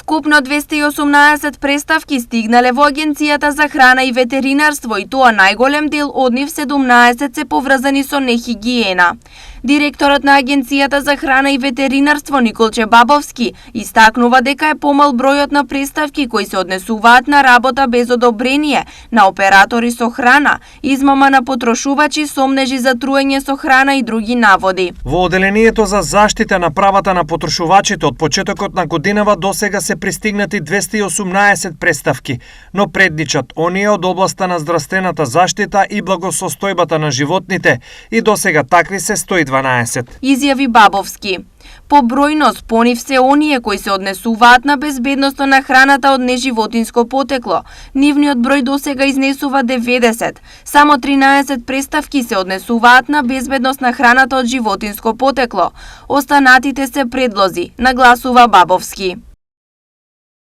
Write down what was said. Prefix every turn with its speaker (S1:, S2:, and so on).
S1: Вкупно 218 преставки стигнале во Агенцијата за храна и ветеринарство и тоа најголем дел од нив 17 се поврзани со нехигиена. Директорот на Агенцијата за храна и ветеринарство Николче Бабовски истакнува дека е помал бројот на преставки кои се однесуваат на работа без одобрение на оператори со храна, измама на потрошувачи, сомнежи за труење со храна и други наводи.
S2: Во оделението за заштита на правата на потрошувачите од почетокот на годинава досега се пристигнати 218 преставки, но предничат оние од областа на здравствената заштита и благосостојбата на животните и досега такви се 112.
S1: Изјави Бабовски. По бројност по нив се оние кои се однесуваат на безбедноста на храната од неживотинско потекло. Нивниот број досега изнесува 90. Само 13 преставки се однесуваат на безбедност на храната од животинско потекло. Останатите се предлози, нагласува Бабовски.